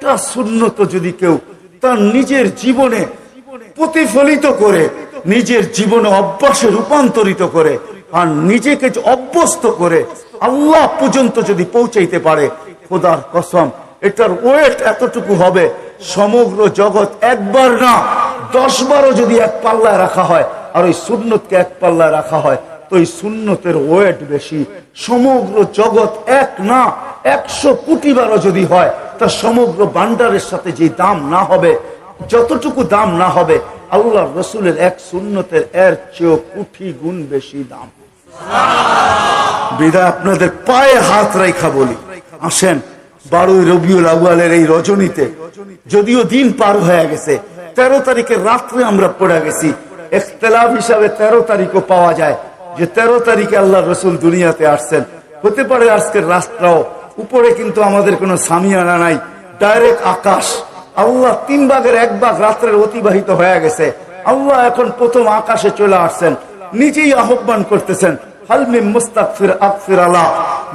একটা সুন্নত যদি কেউ তার নিজের জীবনে প্রতিফলিত করে, নিজের জীবনে অভ্যাসে রূপান্তরিত করে, আর নিজেকে অভ্যস্ত করে আল্লাহ পর্যন্ত যদি পৌঁছাইতে পারে, খোদার কসম এটার ওয়েট এতটুকু হবে, সমগ্র জগৎ একবার না 10 বারও যদি এক পাল্লায় রাখা হয় আর ওই সুন্নতকে এক পাল্লায় রাখা হয়, তো এই সুন্নতের ওয়েট বেশি। সমগ্র জগৎ এক না 100 কোটি বারও যদি হয়, তা সমগ্র ভান্ডারের সাথে যে দাম না হবে, যতটুকু দাম না হবে, আল্লাহ রসুলের এক সুন্নতের এর চেয়েও কোটি গুণ বেশি দাম। বিদায় আপনাদের পায়ে হাত রেখা বলি, আসেন 12 রবিউল আউয়ালের এই রজনীতে, যদিও দিন পার হয়ে গেছে, 13 তারিখের রাত্রে আমরা পড়ে গেছি, ইখতিলাফ হিসাবে 13 তারিখও পাওয়া যায় যে 13 তারিখে আল্লাহ রসুল দুনিয়াতে আসছেন। হতে পারে আজকের রাস্তাও উপরে, কিন্তু আমাদের কোনো সামিয়ানা নাই, ডাইরেক্ট আকাশ। আল্লাহ 3 ভাগের 1 ভাগ রাত্রের অতিবাহিত হয়ে গেছে, আল্লাহ এখন প্রথম আকাশে চলে আসছেন, নিজেই আহ্বান করতেছেন, হাল মিন মুস্তাগফির আগফির আলাহ।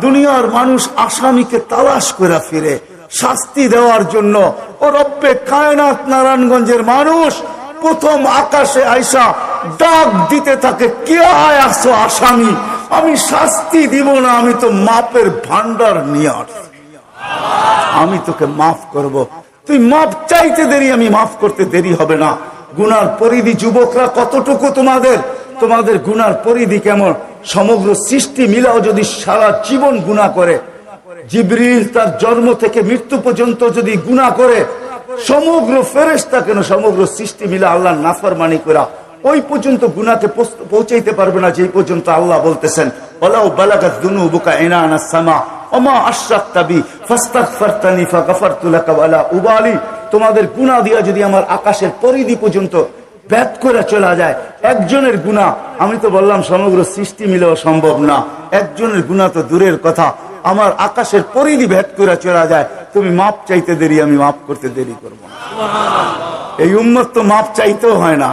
দুনিয়ার মানুষ আসামিকে তালাশ করে ফিরে শাস্তি দেওয়ার জন্য, ও রব্বে কায়নাত নারায়ণগঞ্জের মানুষ প্রথম আকাশে আইসা ডাক দিতে থাকে, কে আসো আসামি, আমি শাস্তি দিব না, আমি তো মাপের ভান্ডার নিয়ে আসছি, আমি তোকে মাফ করব, তুই মাপ চাইতে দেরি, আমি মাফ করতে দেরি হবে না। গুনার পরিধি যুবকরা কতটুকু, তোমাদের গুনার পরিধি কেমন? সমগ্র সৃষ্টি মিলাও যদি সারা জীবন গুনাহ করে, জিবরিল তার জন্ম থেকে মৃত্যু পর্যন্ত যদি গুনাহ করে, সমগ্র ফেরেশতা কেন, সমগ্র সৃষ্টি মিলা আল্লাহ নাফরমানি করা ওই পর্যন্ত গুনাহকে পৌঁছাইতে পারবে না, যে পর্যন্ত আল্লাহ বলতেছেন, ওয়ালাউ বালাগাত যুনুবুকা ইনানাস সামা ওমা আশরাকতা বি ফাস্তাগফারতানি ফাগফারতু লাকা ওয়ালা উবালি। তোমাদের গুনাহ দিয়া যদি আমার আকাশের পরিধি পর্যন্ত ভেদ করে চলা যায়, একজনের গুনাহ, আমি তো বললাম সমগ্র সৃষ্টি মিলেও সম্ভব না, একজনের গুনাহ তো দূরের কথা, আমার আকাশের পরিধি ভেদ করে চলা যায়, তুমি মাপ চাইতে দেরি, আমি মাপ করতে দেরি করবো না। এই উম্মত তো মাপ চাইতেও হয় না,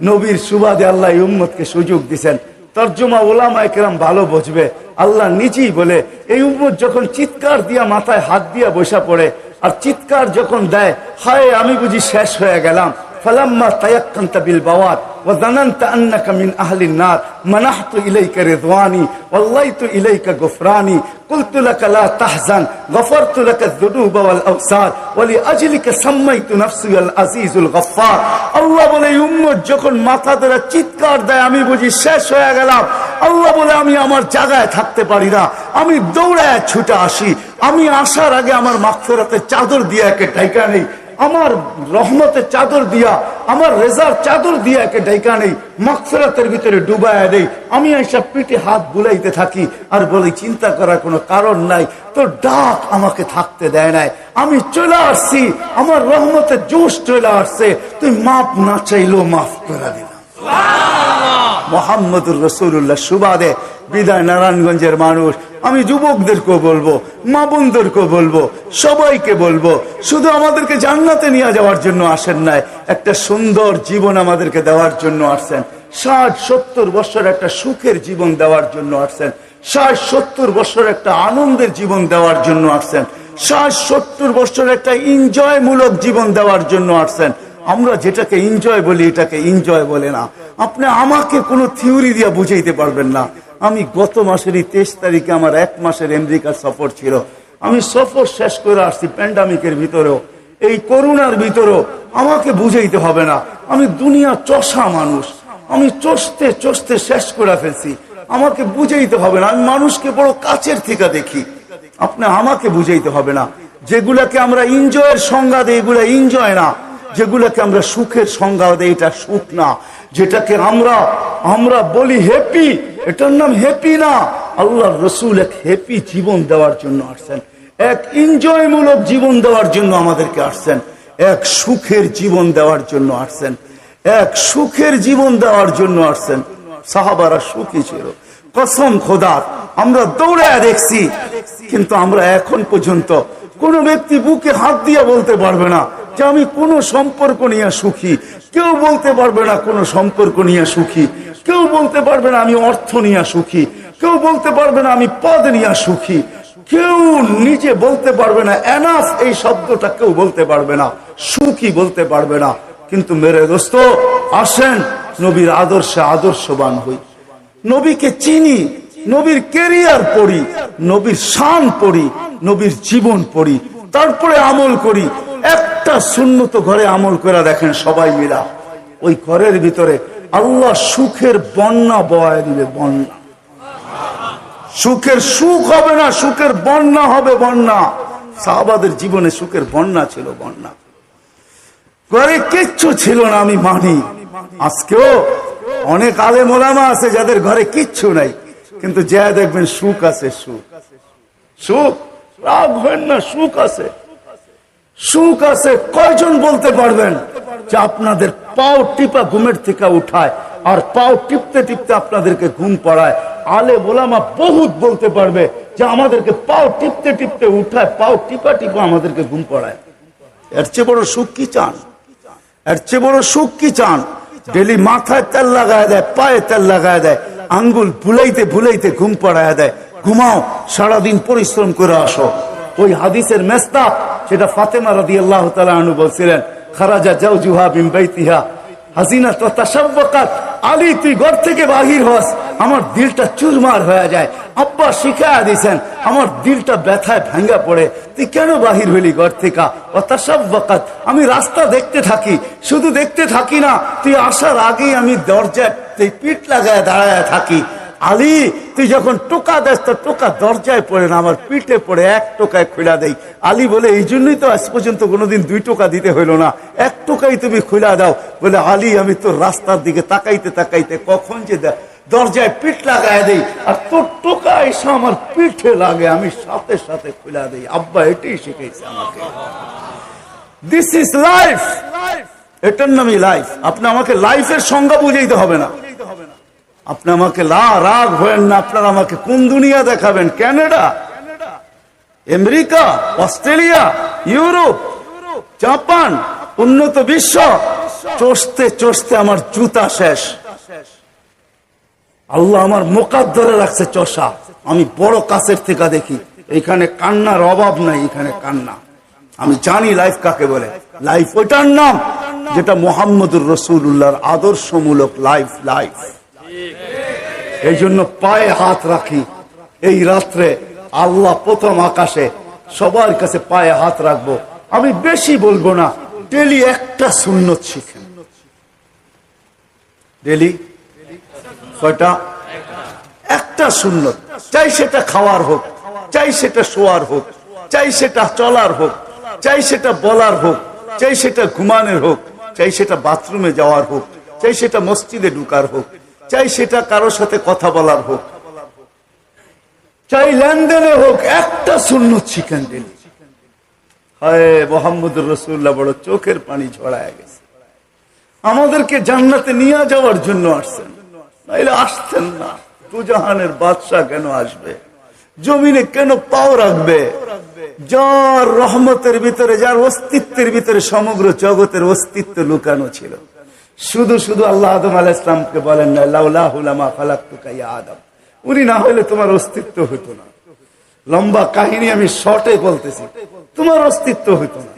নবীর সুবাদে আল্লাহ এই উম্মতকে সুযোগ দিচ্ছেন। তর্জমা ওলামায়ে কেরাম ভালো বুঝবে, আল্লাহ নিজেই বলে, এই উম্মত যখন চিৎকার দিয়া মাথায় হাত দিয়া বসা পড়ে, আর চিৎকার যখন দেয়, হায় আমি বুঝি শেষ হয়ে গেলাম, فلما تيقنت بالبوار وظننت أنك من أهل النار منحت إليك رضواني والليت إليك غفراني قلت لك لا تحزن غفرت لك الذنوب والأوسار ولأجلك سميت نفسي العزيز الغفار। আল্লাহ বলে উম্মত যখন মাথা ধরে চিৎকার দেয়, আমি বুঝি শেষ হয়ে গেলাম, আল্লাহ বলে আমি আমার জায়গায় থাকতে পারি না, আমি দৌড়ায় ছুটে আসি, আমি আসার আগে আমার মাগফিরাতের চাদর দিয়ে একে ঢাকা নেই, আমার রহমতের চাদর দিয়া, আমার রেজার চাদর দিয়া একে ঢাকা নেই, মাগফিরাতের ভিতরে ডুবায়া দেই, আমি এইসব পিঠে হাত বুলাইতে থাকি আর বলি চিন্তা করার কোনো কারণ নাই, তো ডাক আমাকে থাকতে দেয় নাই, আমি চলে আসছি, আমার রহমতের জোশ চলে আসছে, তুই মাপ না চাইলেও মাফ করে দিলাম। মুহাম্মদুর রাসূলুল্লাহ সুবাদে বিদায় নারায়ণগঞ্জের মানুষ, আমি যুবকদেরকেও বলবো, মা বোনদেরকেও বলবো, সবাইকে বলবো, শুধু আমাদেরকে জান্নাতে নিয়ে যাওয়ার জন্য আসেন নাই, একটা সুন্দর জীবন আমাদেরকে দেওয়ার জন্য আসছেন, 60-70 বছর একটা সুখের জীবন দেওয়ার জন্য আসছেন, 60-70 বছর একটা আনন্দের জীবন দেওয়ার জন্য আসছেন, 60-70 বছর একটা এনজয় মূলক জীবন দেওয়ার জন্য আসছেন। আমরা যেটাকে এনজয় বলি, এটাকে এনজয় বলে না। আপনি আমাকে কোনো থিওরি দিয়ে বুঝাইতে পারবেন না। আমি গত মাসেরই 23 তারিখে আমার 1 মাসের আমেরিকার সফর ছিল, আমি সফর শেষ করে আসছি প্যান্ডামিকের ভিতরেও, এই করোনার ভিতরেও, আমাকে বুঝাইতে হবে না, আমি দুনিয়া চষা মানুষ, আমি চষতে চষতে শেষ করে ফেলছি, আমাকে বুঝাইতে হবে না, আমি মানুষকে বড় কাছের থেকে দেখি, আপনি আমাকে বুঝাইতে হবে না। যেগুলাকে আমরা এনজয়ের সংজ্ঞা দিই, এগুলা এনজয় না, যেগুলাকে আমরা সুখের সংজ্ঞা দিই, এটা সুখ না, যেটাকে আমরা বলি হ্যাপি, এটার নাম হ্যাপি না। আল্লাহর রাসূল এক হ্যাপি জীবন দেওয়ার জন্য আসছেন, এক এনজয় মূলক জীবন দেওয়ার জন্য আমাদেরকে আসছেন, এক সুখের জীবন দেওয়ার জন্য আসছেন, এক সুখের জীবন দেওয়ার জন্য আসছেন। সাহাবারা সুখী ছিল, কসম খোদার, আমরা দৌড়ায় দেখছি, কিন্তু আমরা এখন পর্যন্ত কোন ব্যক্তি বুকে হাত দিয়ে বলতে পারবে না যে আমি কোন সম্পর্ক নিয়ে সুখী, কেউ বলতে পারবে না কোন সম্পর্ক নিয়ে সুখী, কেউ বলতে পারবে না আমি অর্থ নিয়ে সুখী, কেউ বলতে পারবে না আমি পদ নিয়ে সুখী, কেউ নিজে বলতে পারবে না, এনাফ এই শব্দটা কেউ বলতে পারবে না, সুখী বলতে পারবে না। কিন্তু মেরে দোস্ত, আসেন নবীর আদর্শে আদর্শবান হই, নবীকে চিনি, নবীর কেরিয়ার পড়ি, নবীর শান পড়ি, নবীর জীবন পড়ি, তারপরে আমল করি। একটা সুন্নত ঘরে আমল করে দেখেন সবাই মিলা, ওই ঘরের ভিতরে আল্লাহ সুখের বন্যা বয়ে দিবে। বন্যা, সুখের সুখ হবে না, সুখের বন্যা হবে। বন্যা, সাহাবাদের জীবনে সুখের বন্যা ছিল। বন্যা, ঘরে কিচ্ছু ছিল না, আমি মানি। আজকেও অনেক আলেম ওলামা আছে যাদের ঘরে কিচ্ছু নাই, কিন্তু যা দেখবেন সুখ আছে। সুখ, সুখ, রাগ হয় না, সুখ আছে, সুখ আছে। কয়জন বলতে পারবেন যে আপনাদের পাও টিপা ঘুমের থেকে উঠায়, আর পাও টিপতে টিপতে আপনাদেরকে ঘুম পড়ায়? আলেম ওলামা বহুত বলতে পারবে যে আমাদেরকে পাও টিপতে টিপতে উঠায়, পাও টিপা টিপা আমাদেরকে ঘুম পড়ায়। এর চেয়ে বড় সুখ কি চান? এর চেয়ে বড় সুখ কি চান? ডেলি মাথায় তেল লাগায় দেয়, পায়ে তেল লাগায় দেয়, আঙ্গুল ভুলাইতে ভুলাইতে ঘুম পড়ায় দেয়। ঘুমাও, সারাদিন পরিশ্রম করে আসো। ওই হাদিসের মেস্তাব, সেটা ফাতেমা রাদিয়াল্লাহু তাআলা আনহা বলছিলেন, খারাজা জাওজুহা মিন বাইতিহা হাসিনা তো তাসাব্বাকাত। আলী, তুই ঘর থেকে বাহির হস, আমার দিলটা চুরমার হয়ে যায়। আব্বা শিখায়া দিয়েছেন, আমার দিলটা ব্যথায় ভাঙ্গা পড়ে। তুই কেন বাহির হইলি ঘর থেকে? ও তাসাব্বাকাত, আমি রাস্তা দেখতে থাকি, শুধু দেখতে থাকি না, তুই আসার আগেই আমি দরজায় পিঠ লাগায় দাঁড়ায় থাকি। আলী, তুই যখন টোকা দেস তো টোকা দরজায় পড়ে না, আমার পিঠে পড়ে, এক টোকায় খুলা দেই। আলী বলে, এই জন্যই তো আজ পর্যন্ত কোনোদিন 2 টোকা দিতে হইল না, 1 টোকাই তুমি খুলা দাও। বলে, আলী, আমি তোর রাস্তার দিকে তাকাইতে তাকাইতে কখন যে দরজায় পিঠ লাগায় দেই, আর তোর টোকা এসে আমার পিঠে লাগে, আমি সাথে সাথে খুলা দেই। আব্বা এটাই শিখেছে আমাকে। দিস ইজ লাইফ, এটার নামই লাইফ। আপনি আমাকে লাইফের সংজ্ঞা বুঝাইতে হবে না। আপনি আমাকে রাগ হবেন না, আপনারা আমাকে কোন দুনিয়া দেখাবেন? Canada, America, Australia, Europe, Japan, উন্নত বিশ্ব, চষতে চষতে আমার জুতা শেষ। আল্লাহ আমার মোকাদ্দরে রাখছে চষা। আমি বড় কাছের থেকে দেখি, এখানে কান্নার অভাব নাই, এখানে কান্না। আমি জানি লাইফ কাকে বলে। লাইফ ওইটার নাম যেটা মুহাম্মদুর রাসূলুল্লাহর আদর্শমূলক লাইফ। লাইফ, এই জন্য পায়ে হাত রাখি। এই রাত্রে আল্লাহ প্রথম আকাশে সবার কাছে পায়ে হাত রাখবো। আমি বেশি বলবো না, ডেলি একটা সুন্নত শিখেন। ডেলি কয়টা? একটা সুন্নত। চাই সেটা খাওয়ার হোক, চাই সেটা শোয়ার হোক, চাই সেটা চলার হোক, চাই সেটা বলার হোক, চাই সেটা ঘুমানোর হোক, চাই সেটা বাথরুমে যাওয়ার হোক, চাই সেটা মসজিদে ঢুকার হোক, চাই সেটা কারোর সাথে কথা বলার হোক, চাই লেনদেনে হোক, একটা সুন্নত শিখেন ডেলি। হায় মুহাম্মদুর রাসূলুল্লাহ বড় চোখের পানি ঝরায় গেছে। আমাদেরকে জান্নাতে নিয়ে যাওয়ার জন্য আসছেন, নাইলে আসতেন না। দুজাহানের বাদশা কেন আসবে? জমিনে কেন পাও রাখবে? যার রহমতের ভিতরে, যার অস্তিত্বের ভিতরে সমগ্র জগতের অস্তিত্ব লুকানো ছিল। শুধু শুধু আল্লাহ আদম আলাইহিস সালামকে বলেন না, লাউলাহু লামা খালাকতুকা ইয়া আদম, উনি না হলে তোমার অস্তিত্ব হতো না। লম্বা কাহিনী আমি শর্টে বলতেছি, তোমার অস্তিত্ব হতো না।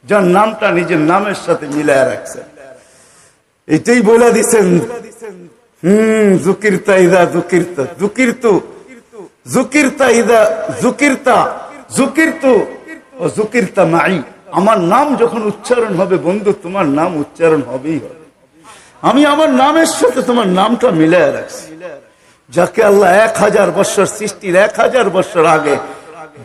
যার নামটা নিজের নামের সাথে মিলায় রাখছেন, এটাই বলে দিচ্ছেন, যুকিরতা ইদা যুকিরতা, যুকিরতু যুকিরতা ইদা যুকিরতা, যুকিরতু ও যুকিরতা মাই। আমার নাম যখন উচ্চারণ হবে বন্ধু, তোমার নাম উচ্চারণ হবেই হবে। আমি আমার নামের সাথে তোমার নামটা মিলায় রাখছি। যাকে আল্লাহ 1000 বছর সৃষ্টির 1000 বছর আগে,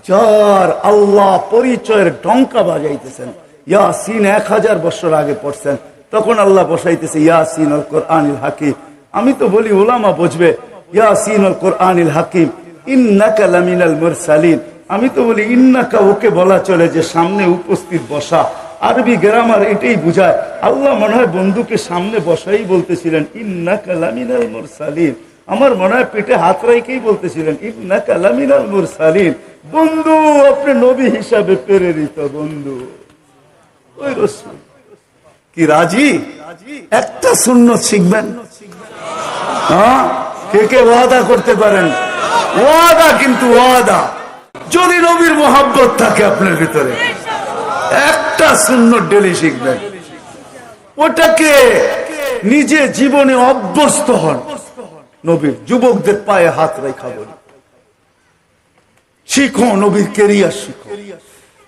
যার আল্লাহ পরিচয়ের ডঙ্কা বাজাইতেছেন, ইয়াসিন 1000 বছর আগে পড়ছেন, তখন আল্লাহ বসাইতেছে ইয়াসিন আল কোরআনিল হাকিম। আমি তো বলি ওলামা বুঝবে, ইয়াসিন আল কোরআনিল হাকিম ইন্নাকা লামিনাল মুরসালিন। আমি তো বলি ইন্নাকা ওকে বলা চলে যে সামনে উপস্থিত বসা। আরবি গ্রামার এটাই বুঝায়। আল্লাহ মনে হয় বন্ধুকে সামনে বসাই বলতেছিলেন ইন্নাকা লামিনাল মুরসালিন। আমার মনে হয় পেটে হাত রাইকেই বলতেছিলেন ইন্নাকা লামিনাল মুরসালিন। বন্ধু, আপনি নবী হিসাবে প্রেরিত বন্ধু। ওই রাসূল কি রাজি? একটা সুন্নত শিখবেন। হ্যাঁ, কে কে ওয়াদা করতে পারেন? ওয়াদা, কিন্তু ওয়াদা যদি নবীর মোহাব্বত থাকে আপনার ভিতরে, একটা সুন্নত ডেলি শিখবেন, ওটাকে নিজে জীবনে অভ্যস্ত হন। নবীর যুবকদের পায়ে হাত রেখা বলি, শিখো নবীর কেরিয়ার, শিখো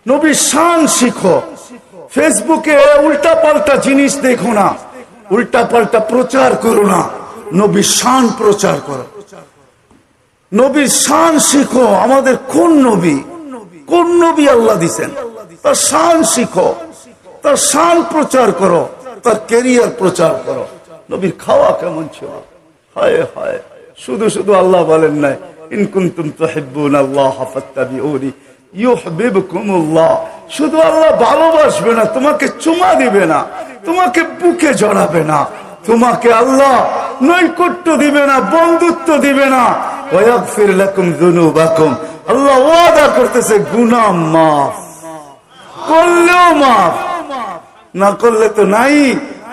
নবীর শান শিখো। ফেসবুকে উল্টা পাল্টা জিনিস দেখো না, উল্টা পাল্টা প্রচার করো না, নবীর শান প্রচার করো, নবীর শান শিখো। আমাদের কোন নবী, কোন নবী আল্লাহ দিছেন, তার শান শিখো, তার শান প্রচার করো, তার কেরিয়ার প্রচার করো। নবীর খাওয়া কেমন ছিল, হায় হায়, শুধু শুধু আল্লাহ বলেন নাই ইন কুনতুম তুহিব্বুনাল্লাহ ফাত্তাবিউনি ইউহিব্বুকুমুল্লাহ। শুধু আল্লাহ ভালোবাসবে না, তোমাকে চুমা দিবে না, তোমাকে বুকে জড়াবে না, তোমাকে আল্লাহ নৈকট্য দিবে না, বন্ধুত্ব দিবে না। ওয়াগফির লাকুম যুনুবাকুম, আল্লাহ ওয়াদা করতেছে গুনাহ মাফ করলেও মাফ, না করলে তো নাই,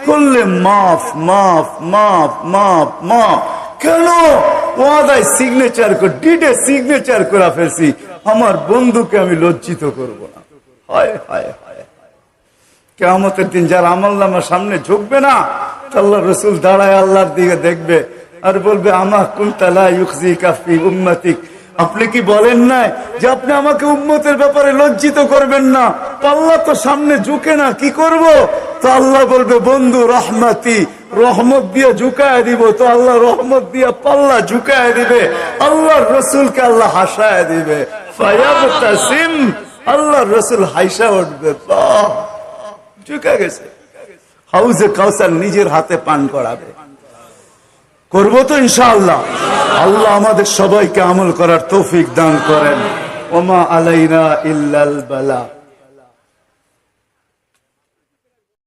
করলে মাফ মাফ মাফ মাফ মাফ। কেন? ওয়াদায় সিগনেচার করে, ডিডে সিগনেচার করে ফেলছি, আমার বন্ধুকে আমি লজ্জিত করব না। হায় হায় হায়, কিয়ামতের দিন যার আমলনামা সামনে ঝুঁকবে না, আল্লাহ রসুল দাঁড়ায় আল্লাহর দিকে দেখবে আর বলবে আমা কুনতা লা ইউখজিকা ফি উম্মতিক, আপনি কি বলেন না যে আপনি আমাকে উম্মতের ব্যাপারে লজ্জিত করবেন না? পাল্লা তো সামনে ঝুঁকে না, কি করব? তো আল্লাহ বলবে বন্ধু রহমতি, রহমত দিয়ে ঝুঁকায় দিব। তো আল্লাহ রহমত দিয়ে পাল্লা ঝুঁকায় দিবে, আল্লাহ রসুলকে আল্লাহ হাসায় দিবে। ফায়াবতাসিম, আল্লাহ রসুল হাইসা উঠবে, বাহ ঝুঁকে গেছে। হাউজে কাউসার নিজের হাতে পান করাবে, করবো তো ইনশাআল্লাহ। আল্লাহ আমাদের সবাইকে আমল করার তৌফিক দান করেন। ওমা আলাইনা ইল্লাল বালা।